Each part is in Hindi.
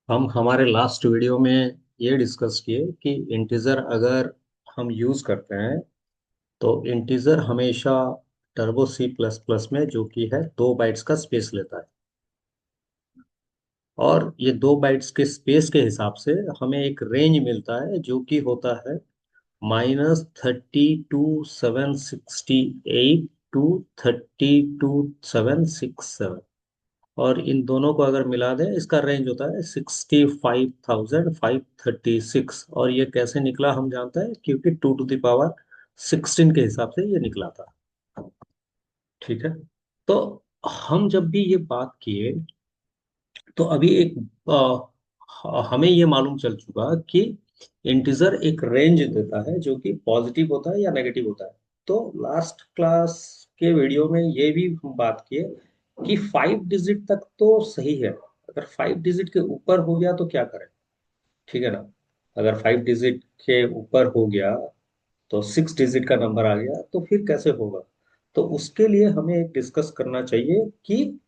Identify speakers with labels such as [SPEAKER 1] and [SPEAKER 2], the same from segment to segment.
[SPEAKER 1] हम हमारे लास्ट वीडियो में ये डिस्कस किए कि इंटीजर अगर हम यूज करते हैं तो इंटीजर हमेशा टर्बो सी प्लस प्लस में जो कि है 2 बाइट्स का स्पेस लेता है। और ये 2 बाइट्स के स्पेस के हिसाब से हमें एक रेंज मिलता है जो कि होता है -32,768 टू 32,767। और इन दोनों को अगर मिला दें इसका रेंज होता है 65,536। और ये कैसे निकला हम जानते हैं क्योंकि 2 टू द पावर 16 के हिसाब से ये निकला था। ठीक है। तो हम जब भी ये बात किए तो अभी एक हमें ये मालूम चल चुका कि इंटीजर एक रेंज देता है जो कि पॉजिटिव होता है या नेगेटिव होता है। तो लास्ट क्लास के वीडियो में ये भी हम बात किए कि 5 डिजिट तक तो सही है। अगर 5 डिजिट के ऊपर हो गया तो क्या करें। ठीक है ना। अगर 5 डिजिट के ऊपर हो गया तो 6 डिजिट का नंबर आ गया तो फिर कैसे होगा। तो उसके लिए हमें एक डिस्कस करना चाहिए कि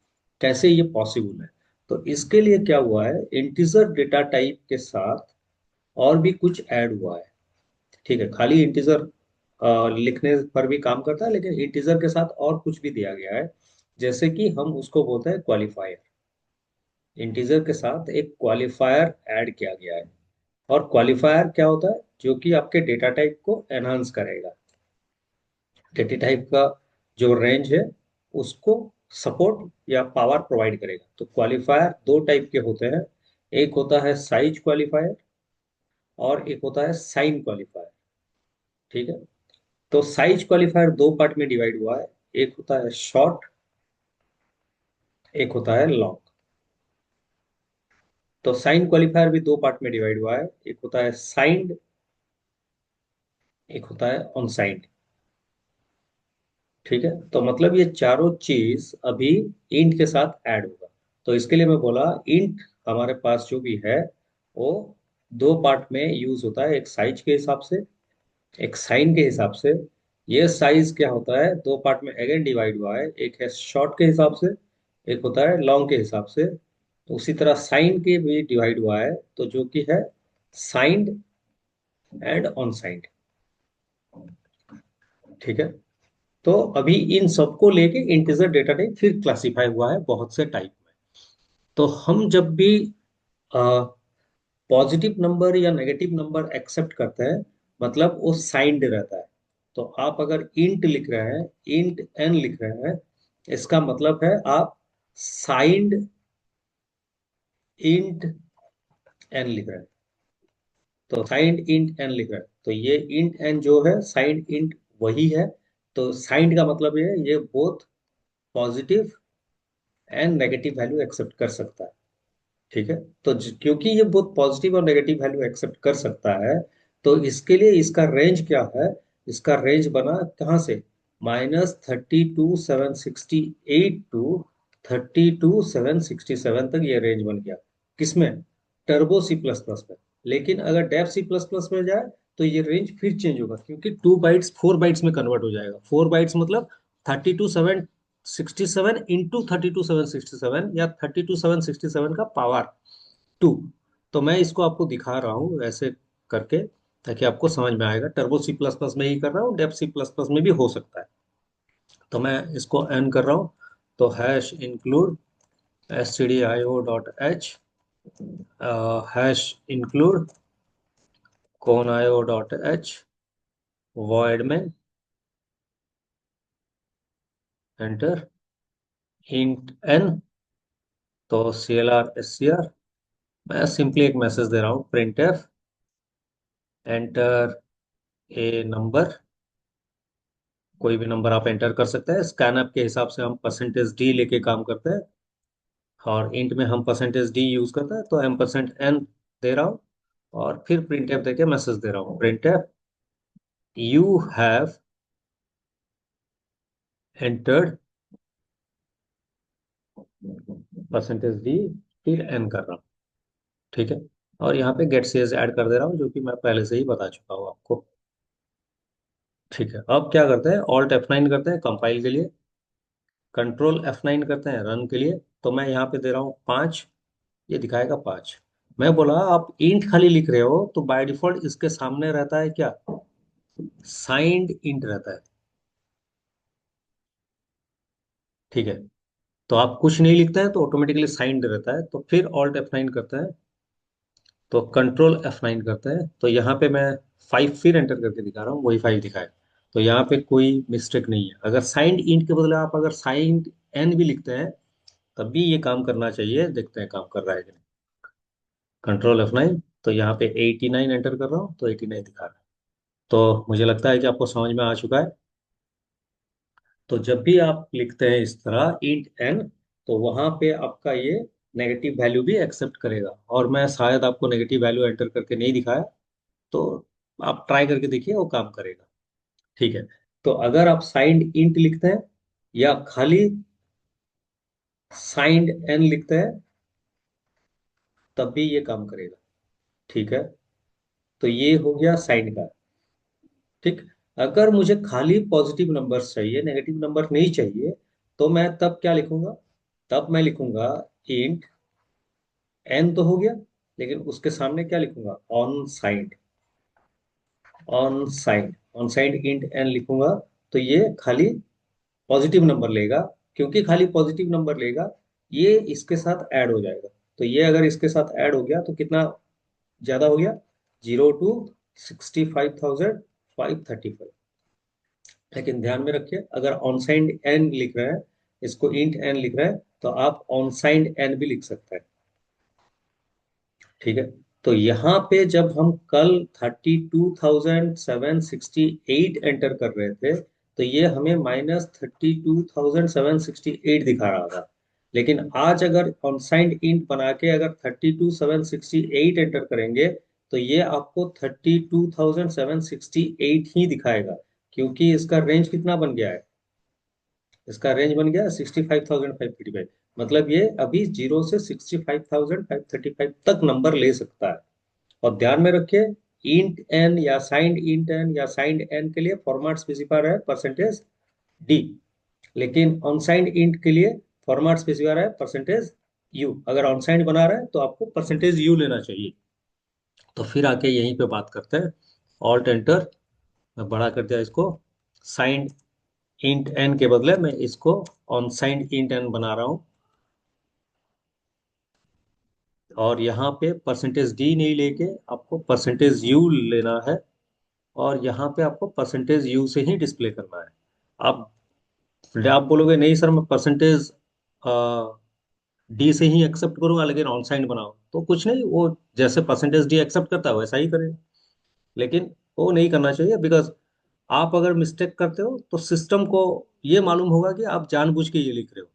[SPEAKER 1] कैसे ये पॉसिबल है। तो इसके लिए क्या हुआ है, इंटीजर डेटा टाइप के साथ और भी कुछ ऐड हुआ है। ठीक है, खाली इंटीजर लिखने पर भी काम करता है लेकिन इंटीजर के साथ और कुछ भी दिया गया है। जैसे कि हम उसको बोलते हैं क्वालिफायर। इंटीजर के साथ एक क्वालिफायर ऐड किया गया है। और क्वालिफायर क्या होता है, जो कि आपके डेटा टाइप को एनहांस करेगा। डेटा टाइप का जो रेंज है उसको सपोर्ट या पावर प्रोवाइड करेगा। तो क्वालिफायर 2 टाइप के होते हैं। एक होता है साइज क्वालिफायर और एक होता है साइन क्वालिफायर। ठीक है। तो साइज क्वालिफायर 2 पार्ट में डिवाइड हुआ है। एक होता है शॉर्ट, एक होता है लॉन्ग। तो साइन क्वालिफायर भी 2 पार्ट में डिवाइड हुआ है। एक होता है साइंड, एक होता है अनसाइंड। ठीक है। तो मतलब ये चारों चीज अभी इंट के साथ ऐड होगा। तो इसके लिए मैं बोला इंट हमारे पास जो भी है वो 2 पार्ट में यूज होता है, एक साइज के हिसाब से, एक साइन के हिसाब से। ये साइज क्या होता है, 2 पार्ट में अगेन डिवाइड हुआ है, एक है शॉर्ट के हिसाब से, एक होता है लॉन्ग के हिसाब से। तो उसी तरह साइन के भी डिवाइड हुआ है, तो जो कि है साइंड एंड ऑन साइंड। ठीक है। तो अभी इन सबको लेके इंटीजर डेटा टाइप फिर क्लासिफाई हुआ है बहुत से टाइप में। तो हम जब भी पॉजिटिव नंबर या नेगेटिव नंबर एक्सेप्ट करते हैं मतलब वो साइंड रहता है। तो आप अगर इंट लिख रहे हैं, इंट एन लिख रहे हैं, इसका मतलब है आप साइंड इंट एन लिख रहे हैं। तो साइंड इंट एन लिख रहे हैं, तो ये इंट एन जो है साइंड इंट वही है। तो साइंड का मतलब ये both positive and negative value accept कर सकता है। ठीक है। तो क्योंकि ये बहुत पॉजिटिव और नेगेटिव वैल्यू एक्सेप्ट कर सकता है तो इसके लिए इसका रेंज क्या है। इसका रेंज बना कहाँ से, -32,768 टू 32,767 तक ये रेंज बन गया। किसमें, टर्बो सी प्लस प्लस में। लेकिन अगर डेफ सी प्लस प्लस में जाए तो ये रेंज फिर चेंज होगा क्योंकि 2 बाइट्स 4 बाइट्स में कन्वर्ट हो जाएगा। 4 बाइट्स मतलब 32,767 इंटू 32,767 या 32,767 का पावर 2। तो मैं इसको आपको दिखा रहा हूँ ऐसे करके ताकि आपको समझ में आएगा। टर्बो सी प्लस प्लस में ही कर रहा हूँ, डेप सी प्लस प्लस में भी हो सकता है। तो मैं इसको एन कर रहा हूँ। तो hash include stdio.h, hash include conio.h, void में एंटर इंट एन। तो CLR SCR, मैं सिंपली एक मैसेज दे रहा हूँ print F enter a number. कोई भी नंबर आप एंटर कर सकते हैं। स्कैनअप के हिसाब से हम %d लेके काम करते हैं और इंट में हम %d यूज करते हैं। तो M%n दे रहा हूँ और फिर प्रिंट एफ देके मैसेज दे रहा हूँ print F you have entered %d, फिर n कर रहा हूँ। ठीक है। और यहाँ पे गेट सीएस ऐड कर दे रहा हूँ जो कि मैं पहले से ही बता चुका हूँ आपको। ठीक है। अब क्या करते हैं, Alt F9 करते हैं कंपाइल के लिए, कंट्रोल F9 करते हैं रन के लिए। तो मैं यहाँ पे दे रहा हूँ 5, ये दिखाएगा 5। मैं बोला आप इंट खाली लिख रहे हो तो बाय डिफॉल्ट इसके सामने रहता है क्या, साइंड इंट रहता है। ठीक है, तो आप कुछ नहीं लिखते हैं तो ऑटोमेटिकली साइंड रहता है, तो फिर ऑल्ट F9 करते हैं, तो कंट्रोल F9 करते हैं, तो यहाँ पे मैं 5 फिर एंटर करके दिखा रहा हूँ, वही 5 दिखाए। तो यहाँ पे कोई मिस्टेक नहीं है। अगर साइंड इंट के बदले आप अगर साइंड एन भी लिखते हैं तब भी ये काम करना चाहिए, देखते हैं काम कर रहा है कि नहीं। कंट्रोल F9, तो यहाँ पे 89 एंटर कर रहा हूँ तो 89 दिखा रहा है। तो मुझे लगता है कि आपको समझ में आ चुका है। तो जब भी आप लिखते हैं इस तरह इंट एन, तो वहां पे आपका ये नेगेटिव वैल्यू भी एक्सेप्ट करेगा, और मैं शायद आपको नेगेटिव वैल्यू एंटर करके नहीं दिखाया, तो आप ट्राई करके देखिए वो काम करेगा। ठीक है, तो अगर आप साइंड इंट लिखते हैं या खाली साइंड एन लिखते हैं तब भी ये काम करेगा। ठीक है, तो ये हो गया साइंड का। ठीक, अगर मुझे खाली पॉजिटिव नंबर्स चाहिए, नेगेटिव नंबर नहीं चाहिए, तो मैं तब क्या लिखूंगा, तब मैं लिखूंगा इंट एन तो हो गया, लेकिन उसके सामने क्या लिखूंगा, unsigned, unsigned int N लिखूंगा। तो ये खाली पॉजिटिव नंबर लेगा, क्योंकि खाली पॉजिटिव नंबर लेगा, ये इसके साथ ऐड हो जाएगा। तो ये अगर इसके साथ ऐड हो गया तो कितना ज्यादा हो गया, 0 to 65,535। लेकिन ध्यान में रखिए, अगर ऑन साइड एन लिख रहे हैं, इसको इंट एन लिख रहे हैं, तो आप ऑन साइड एन भी लिख सकते हैं। ठीक है, तो यहाँ पे जब हम कल 32,768 एंटर कर रहे थे, तो ये हमें -32,768 दिखा रहा था। लेकिन आज अगर अनसाइंड इंट बना के अगर 32,768 एंटर करेंगे, तो ये आपको 32,768 ही दिखाएगा, क्योंकि इसका रेंज कितना बन गया है, इसका रेंज बन गया 65,535। मतलब ये अभी 0 से 65,535 तक नंबर ले सकता है। और ध्यान में रखिए, इंट एन या साइंड इंट एन या साइंड एन के लिए फॉर्मेट स्पेसिफायर है परसेंटेज डी, लेकिन अनसाइंड इंट के लिए फॉर्मेट स्पेसिफायर है परसेंटेज यू। अगर अनसाइंड बना रहा है तो आपको परसेंटेज यू लेना चाहिए। तो फिर आके यहीं पे बात करते हैं, ऑल्ट एंटर, मैं बड़ा कर दिया इसको, साइंड इंट एन के बदले मैं इसको अनसाइंड इंट एन बना रहा हूँ। और यहाँ पे परसेंटेज डी नहीं लेके आपको परसेंटेज यू लेना है, और यहाँ पे आपको परसेंटेज यू से ही डिस्प्ले करना है। आप आप बोलोगे नहीं सर मैं परसेंटेज डी से ही एक्सेप्ट करूंगा लेकिन ऑन साइड बनाओ, तो कुछ नहीं, वो जैसे परसेंटेज डी एक्सेप्ट करता है वैसा ही करेगा। लेकिन वो नहीं करना चाहिए, बिकॉज आप अगर मिस्टेक करते हो तो सिस्टम को ये मालूम होगा कि आप जानबूझ के ये लिख रहे हो।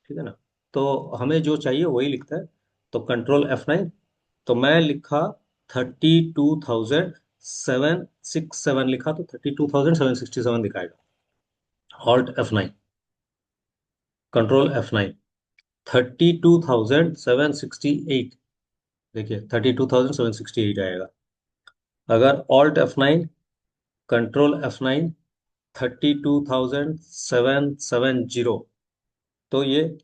[SPEAKER 1] ठीक है ना, तो हमें जो चाहिए वही लिखता है। तो कंट्रोल F9, तो मैं लिखा 32,767 लिखा, तो 32,767 दिखाएगा। ऑल्ट F9, कंट्रोल F9, 32,768, देखिए 32,768 आएगा। अगर ऑल्ट F9, कंट्रोल F9, 32,770, तो ये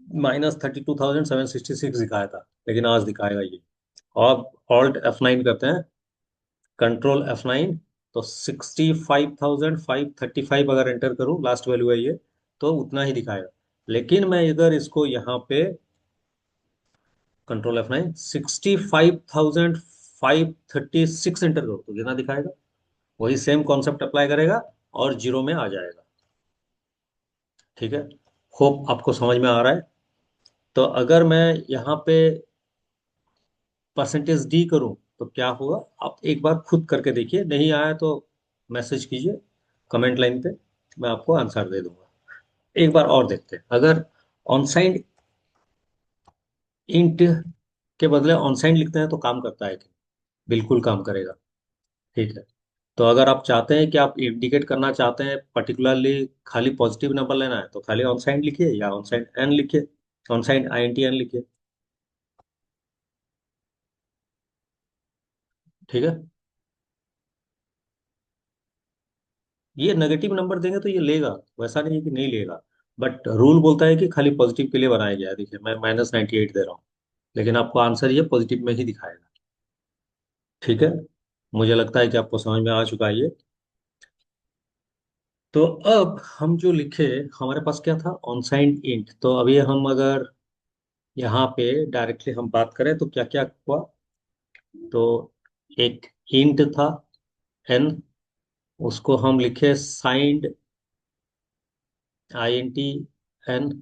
[SPEAKER 1] -32,766 दिखाया था, लेकिन आज दिखाएगा ये। अब ऑल्ट F9 करते हैं, कंट्रोल F9, तो 65,535 अगर एंटर करूं, लास्ट वैल्यू है ये, तो उतना ही दिखाएगा। लेकिन मैं अगर इसको यहाँ पे कंट्रोल F9 65,536 एंटर करूँ तो कितना दिखाएगा, वही सेम कॉन्सेप्ट अप्लाई करेगा और जीरो में आ जाएगा। ठीक है, होप आपको समझ में आ रहा है। तो अगर मैं यहाँ पे परसेंटेज डी करूँ तो क्या होगा, आप एक बार खुद करके देखिए, नहीं आया तो मैसेज कीजिए कमेंट लाइन पे, मैं आपको आंसर दे दूंगा। एक बार और देखते हैं, अगर ऑनसाइड इंट के बदले ऑनसाइड लिखते हैं तो काम करता है कि, बिल्कुल काम करेगा। ठीक है, तो अगर आप चाहते हैं कि आप इंडिकेट करना चाहते हैं पर्टिकुलरली खाली पॉजिटिव नंबर लेना है, तो खाली ऑन साइड लिखिए या ऑन साइड एन लिखिए, ऑन साइड INT एन लिखिए। ठीक है, ये नेगेटिव नंबर देंगे तो ये लेगा, वैसा नहीं है कि नहीं लेगा, बट रूल बोलता है कि खाली पॉजिटिव के लिए बनाया गया है। देखिए मैं -98 दे रहा हूँ, लेकिन आपको आंसर ये पॉजिटिव में ही दिखाएगा। ठीक है, मुझे लगता है कि आपको समझ में आ चुका है ये। तो अब हम जो लिखे, हमारे पास क्या था, ऑनसाइंड इंट। तो अभी हम अगर यहाँ पे डायरेक्टली हम बात करें तो क्या क्या हुआ। तो एक इंट था एन, उसको हम लिखे signed I N T N,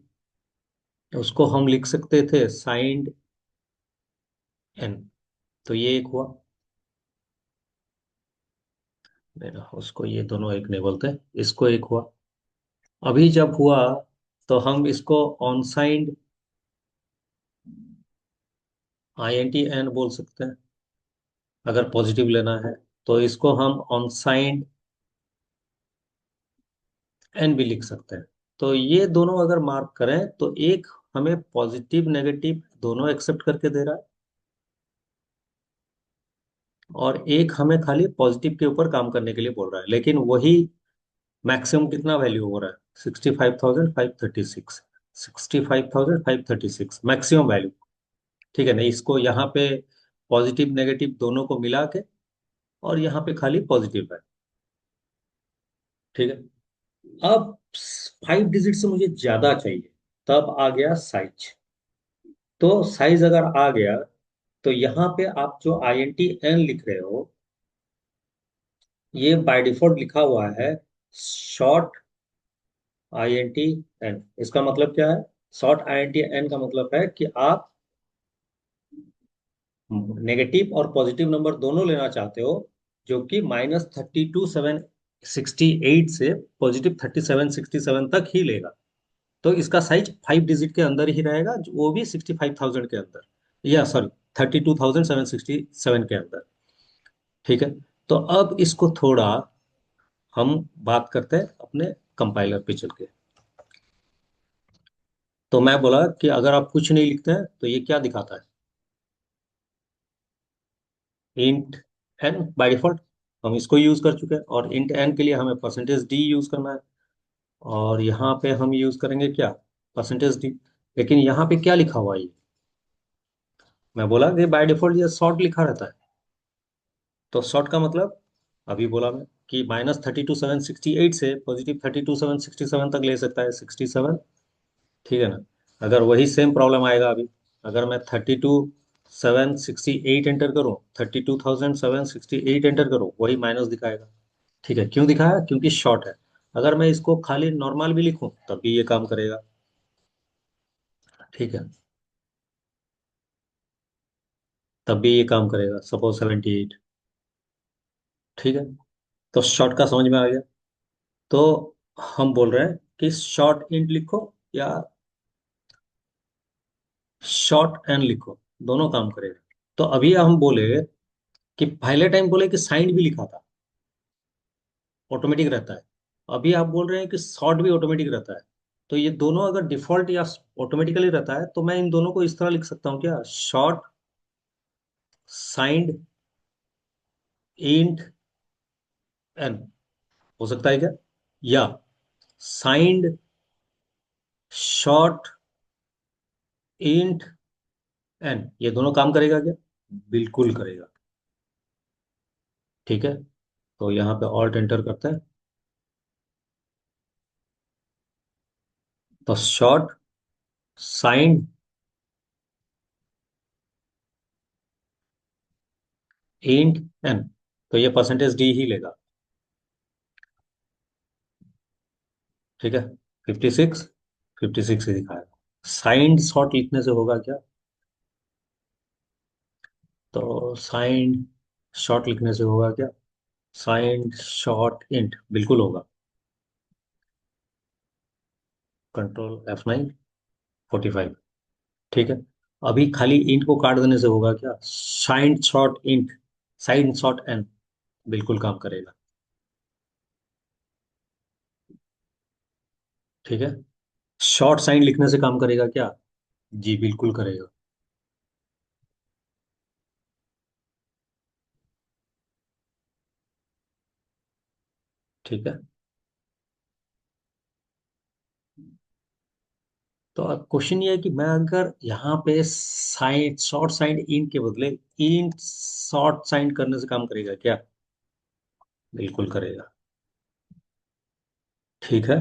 [SPEAKER 1] उसको हम लिख सकते थे साइंड एन। तो ये एक हुआ मेरा, उसको ये दोनों एक नहीं बोलते, इसको एक हुआ। अभी जब हुआ तो हम इसको ऑनसाइंड आई एन टी एन बोल सकते हैं, अगर पॉजिटिव लेना है। तो इसको हम ऑनसाइंड एन भी लिख सकते हैं। तो ये दोनों अगर मार्क करें तो एक हमें पॉजिटिव नेगेटिव दोनों एक्सेप्ट करके दे रहा है, और एक हमें खाली पॉजिटिव के ऊपर काम करने के लिए बोल रहा है। लेकिन वही मैक्सिमम कितना वैल्यू हो रहा है, 65,536। 65,536 मैक्सिमम वैल्यू। ठीक है ना, इसको यहाँ पे पॉजिटिव नेगेटिव दोनों को मिला के, और यहाँ पे खाली पॉजिटिव है। ठीक है, अब 5 डिजिट से मुझे ज्यादा चाहिए, तब आ गया साइज। तो साइज अगर आ गया, तो यहाँ पे आप जो आई एन टी एन लिख रहे हो, ये बाय डिफॉल्ट लिखा हुआ है short I N T N. इसका मतलब क्या है, short I N T N का मतलब है कि आप नेगेटिव और पॉजिटिव नंबर दोनों लेना चाहते हो, जो कि -32,768 से +37,67 तक ही लेगा। तो इसका साइज 5 डिजिट के अंदर ही रहेगा, वो भी 65,000 के अंदर, या सॉरी 32,767 के अंदर। ठीक है, तो अब इसको थोड़ा हम बात करते हैं अपने कंपाइलर पे चल के। तो मैं बोला कि अगर आप कुछ नहीं लिखते हैं तो ये क्या दिखाता है, इंट एन बाय डिफॉल्ट। हम इसको यूज कर चुके हैं, और इंट एन के लिए हमें परसेंटेज डी यूज करना है। और यहाँ पे हम यूज करेंगे क्या, परसेंटेज डी। लेकिन यहाँ पे क्या लिखा हुआ है ये, मैं बोला कि बाय डिफॉल्ट ये शॉर्ट लिखा रहता है। तो शॉर्ट का मतलब, अभी बोला मैं कि -32,768 से +32,767 तक ले सकता है, 67। ठीक है ना। अगर वही सेम प्रॉब्लम आएगा अभी, अगर मैं 32,768 एंटर करूं, 32,768 एंटर करूं, वही माइनस दिखाएगा। ठीक है, क्यों दिखाया, क्योंकि शॉर्ट है। अगर मैं इसको खाली नॉर्मल भी लिखूं तब भी ये काम करेगा। ठीक है, तब भी ये काम करेगा, सपोज 78। ठीक है, तो शॉर्ट का समझ में आ गया। तो हम बोल रहे हैं कि शॉर्ट इंट लिखो या शॉर्ट एन लिखो, दोनों काम करेगा। तो अभी हम बोले कि पहले टाइम बोले कि साइंड भी लिखा था, ऑटोमेटिक रहता है। अभी आप बोल रहे हैं कि शॉर्ट भी ऑटोमेटिक रहता है। तो ये दोनों अगर डिफॉल्ट या ऑटोमेटिकली रहता है, तो मैं इन दोनों को इस तरह लिख सकता हूँ क्या, शॉर्ट साइंड इंट एन, हो सकता है क्या, या साइंड शॉर्ट इंट एन, ये दोनों काम करेगा क्या, बिल्कुल करेगा। ठीक है, तो यहाँ पे ऑल्ट एंटर करते हैं। तो शॉर्ट साइंड इंट एन, तो ये परसेंटेज डी ही लेगा। ठीक है, 56, 56 ही दिखाएगा। साइंड शॉर्ट लिखने से होगा क्या, तो साइंड शॉर्ट लिखने से होगा क्या, साइंड शॉर्ट इंट बिल्कुल होगा। Ctrl F9, 45। ठीक है, अभी खाली इंट को काट देने से होगा क्या, signed short int, signed short N, बिल्कुल काम करेगा। ठीक है, शॉर्ट साइंड लिखने से काम करेगा क्या, जी बिल्कुल करेगा। ठीक है, तो अब क्वेश्चन ये है कि मैं अगर यहाँ पे साइन शॉर्ट साइन इन के बदले इन शॉर्ट साइन करने से काम करेगा क्या? बिल्कुल करेगा। ठीक है,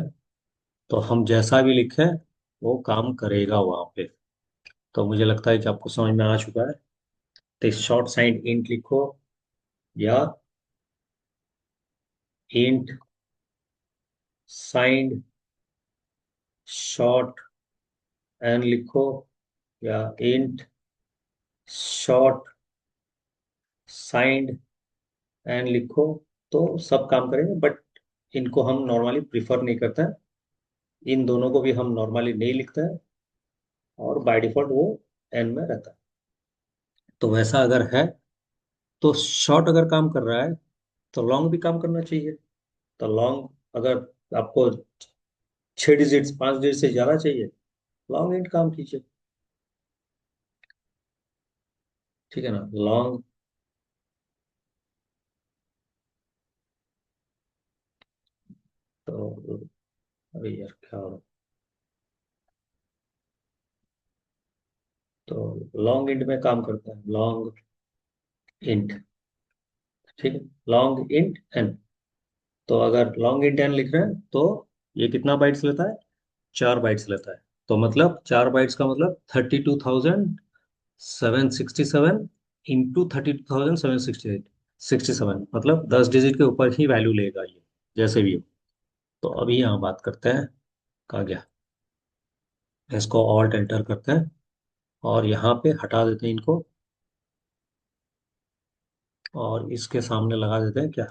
[SPEAKER 1] तो हम जैसा भी लिखें वो काम करेगा वहां पे। तो मुझे लगता है कि आपको समझ में आ चुका है। तो शॉर्ट साइन इंट लिखो या इंट साइंड शॉर्ट एन लिखो या इंट शॉर्ट साइंड एन लिखो, तो सब काम करेंगे। बट इनको हम नॉर्मली प्रिफर नहीं करते हैं, इन दोनों को भी हम नॉर्मली नहीं लिखते हैं, और बाय डिफॉल्ट वो एन में रहता है। तो वैसा अगर है तो शॉर्ट अगर काम कर रहा है तो लॉन्ग भी काम करना चाहिए। तो लॉन्ग अगर आपको 6 डिजिट्स 5 डिजिट से ज्यादा चाहिए, लॉन्ग इंट काम कीजिए। ठीक है ना, लॉन्ग। तो अरे यार क्या हो रहा है? तो लॉन्ग इंट में काम करता है, लॉन्ग इंट। ठीक है, लॉन्ग इंट एन। तो अगर लॉन्ग इंट एन लिख रहे हैं तो ये कितना बाइट्स लेता है? 4 बाइट्स लेता है। तो मतलब 4 बाइट्स का मतलब 32,767 इंटू 32,767, मतलब 10 डिजिट के ऊपर ही वैल्यू लेगा ये, जैसे भी हो। तो अभी यहाँ बात करते हैं, कहा गया, इसको ऑल्ट एंटर करते हैं और यहाँ पे हटा देते हैं इनको, और इसके सामने लगा देते हैं क्या?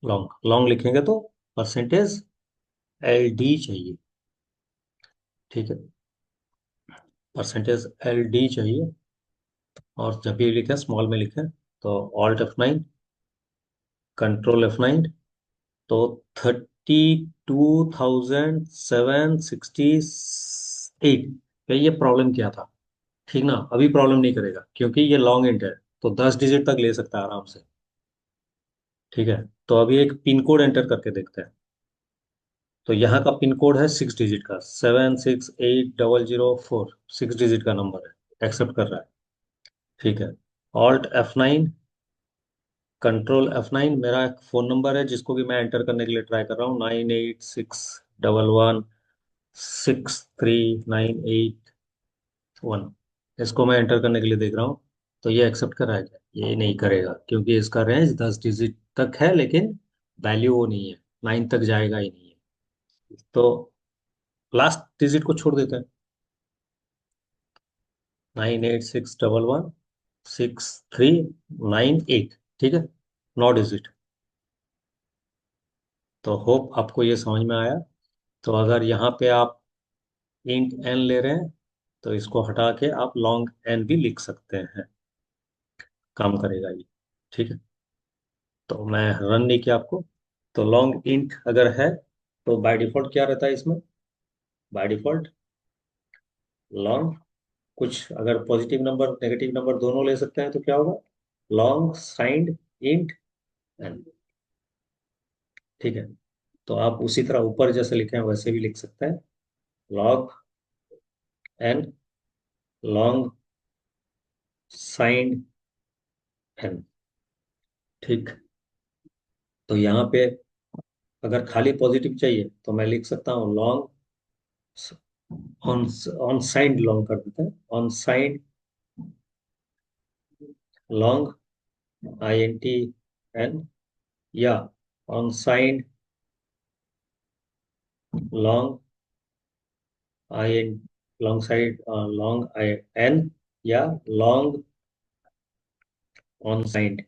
[SPEAKER 1] लॉन्ग। लॉन्ग लिखेंगे तो परसेंटेज एल डी चाहिए। ठीक है, परसेंटेज एल डी चाहिए। और जब भी लिखें स्मॉल में लिखें, तो ऑल्ट F9, कंट्रोल F9। तो 32,768 पे ये प्रॉब्लम क्या था? ठीक ना, अभी प्रॉब्लम नहीं करेगा क्योंकि ये लॉन्ग इंट है, तो 10 डिजिट तक ले सकता है आराम से। ठीक है, तो अभी एक पिन कोड एंटर करके देखते हैं। तो यहाँ का पिन कोड है 6 डिजिट का, 768,004, 6 डिजिट का नंबर है, एक्सेप्ट कर रहा है। ठीक है, ऑल्ट F9, कंट्रोल F9, मेरा एक फ़ोन नंबर है जिसको कि मैं एंटर करने के लिए ट्राई कर रहा हूँ, 9861116398 1। इसको मैं एंटर करने के लिए देख रहा हूँ। तो ये एक्सेप्ट कर रहा है क्या? ये नहीं करेगा क्योंकि इसका रेंज 10 डिजिट तक है, लेकिन वैल्यू वो नहीं है, 9 तक जाएगा ही नहीं है। तो लास्ट डिजिट को छोड़ देते हैं, 9861116398। ठीक है, 9 डिजिट। तो होप आपको ये समझ में आया। तो अगर यहाँ पे आप इंट एन ले रहे हैं तो इसको हटा के आप लॉन्ग एन भी लिख सकते हैं, काम करेगा ये। ठीक है, तो मैं रन नहीं किया आपको। तो लॉन्ग इंट अगर है तो बाय डिफॉल्ट क्या रहता है इसमें? बाय डिफॉल्ट लॉन्ग, कुछ अगर पॉजिटिव नंबर नेगेटिव नंबर दोनों ले सकते हैं तो क्या होगा? Long signed int N. ठीक है, तो आप उसी तरह ऊपर जैसे लिखे हैं वैसे भी लिख सकते हैं, long N, long signed N. ठीक, तो यहाँ पे अगर खाली पॉजिटिव चाहिए तो मैं लिख सकता हूँ long un, unsigned long कर देते हैं, unsigned long INT N, या unsigned long IN, long signed long IN, या लॉन्ग ऑन साइंड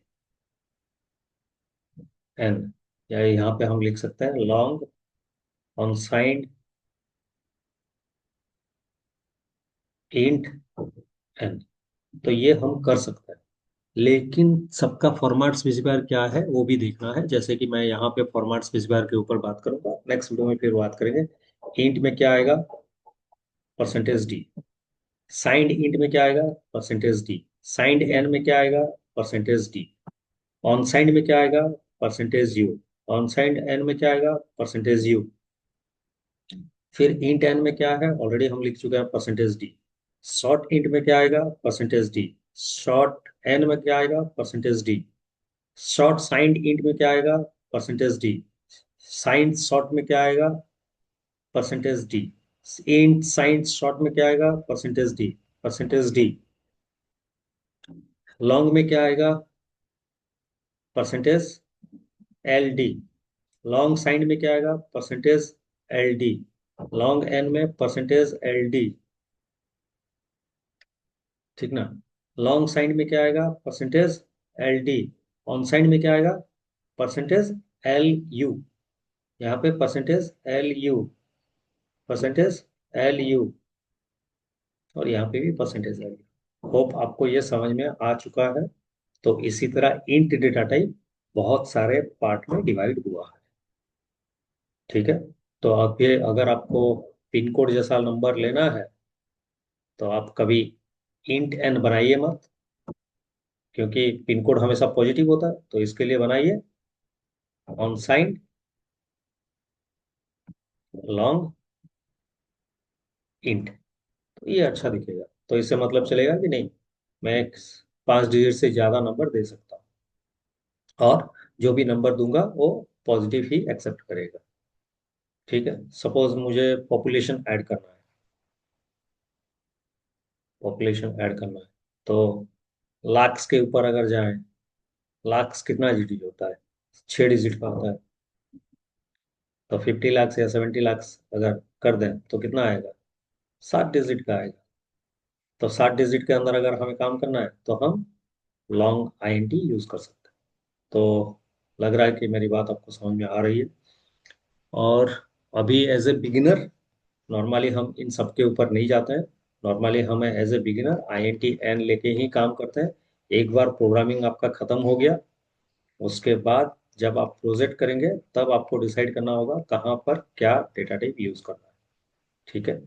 [SPEAKER 1] एन। या यहाँ पे हम लिख सकते हैं long unsigned int N. तो ये हम कर सकते हैं, लेकिन सबका फॉर्मेट स्पेसिफायर क्या है वो भी देखना है। जैसे कि मैं यहाँ पे फॉर्मेट स्पेसिफायर के ऊपर बात करूंगा, नेक्स्ट वीडियो में फिर बात करेंगे। इंट में क्या आएगा? Percentage D. साइंड इंट में क्या आएगा? Percentage D. साइंड एन में क्या आएगा? Percentage D. ऑन साइंड में क्या आएगा? Percentage you. On signed an में क्या आएगा? Percentage you. फिर इंट एन में क्या है, ऑलरेडी हम लिख चुके हैं, परसेंटेज डी। शॉर्ट इंट में क्या आएगा, परसेंटेज डी। शॉर्ट एन में क्या आएगा, percentage D. Short signed int में क्या आएगा, परसेंटेज डी। साइंड शॉर्ट में क्या आएगा, percentage D. Int signed short में क्या आएगा, percentage D, percentage D. Long में क्या आएगा, percentage L D. Long signed में क्या आएगा, percentage L D. Long N में परसेंटेज एल डी। ठीक ना। लॉन्ग साइड में क्या आएगा, percentage L D. Unsigned में क्या आएगा, परसेंटेज एल यू। यहाँ पे percentage L U, percentage L U, और यहाँ पे भी परसेंटेज एल यू। होप आपको ये समझ में आ चुका है। तो इसी तरह इंट डेटा टाइप बहुत सारे पार्ट में डिवाइड हुआ है। ठीक है। तो अब ये अगर आपको पिन कोड जैसा नंबर लेना है, तो आप कभी इंट एन बनाइए मत, क्योंकि पिन कोड हमेशा पॉजिटिव होता है। तो इसके लिए बनाइए ऑन साइड लॉन्ग इंट। तो ये अच्छा दिखेगा, तो इससे मतलब चलेगा कि नहीं, मैं एक 5 डिजिट से ज्यादा नंबर दे सकता हूँ, और जो भी नंबर दूंगा वो पॉजिटिव ही एक्सेप्ट करेगा। ठीक है। सपोज मुझे पॉपुलेशन ऐड करना है, पॉपुलेशन ऐड करना है, तो लाख्स के ऊपर अगर जाए, लाख्स कितना डिजिट होता है, 6 डिजिट का होता है। तो 50 लाख या 70 लाख अगर कर दें तो कितना आएगा, 7 डिजिट का आएगा। तो 7 डिजिट के अंदर अगर हमें काम करना है तो हम लॉन्ग आईएनटी यूज कर सकते हैं। तो लग रहा है कि मेरी बात आपको समझ में आ रही है। और अभी एज ए बिगिनर नॉर्मली हम इन सब के ऊपर नहीं जाते हैं। नॉर्मली हम as a beginner INT N लेके ही काम करते हैं। एक बार प्रोग्रामिंग आपका खत्म हो गया, उसके बाद जब आप प्रोजेक्ट करेंगे तब आपको डिसाइड करना होगा कहाँ पर क्या डेटा टाइप यूज करना है। ठीक है।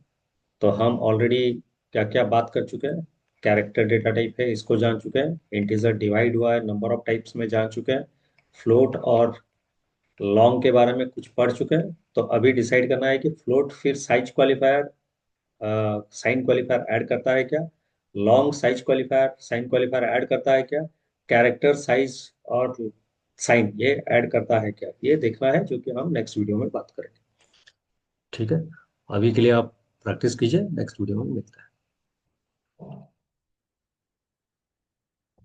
[SPEAKER 1] तो हम ऑलरेडी क्या क्या बात कर चुके हैं। कैरेक्टर डेटा टाइप है, इसको जान चुके हैं। इंटीजर डिवाइड हुआ है, नंबर ऑफ टाइप्स में जान चुके हैं। फ्लोट और लॉन्ग के बारे में कुछ पढ़ चुके हैं। तो अभी डिसाइड करना है कि फ्लोट फिर size qualifier, sign qualifier add करता है क्या, long size qualifier sign qualifier add करता है क्या, कैरेक्टर साइज और साइन ये ऐड करता है क्या, ये देखना है, जो कि हम नेक्स्ट वीडियो में बात करेंगे। ठीक है। अभी के लिए आप प्रैक्टिस कीजिए, नेक्स्ट वीडियो में मिलते हैं।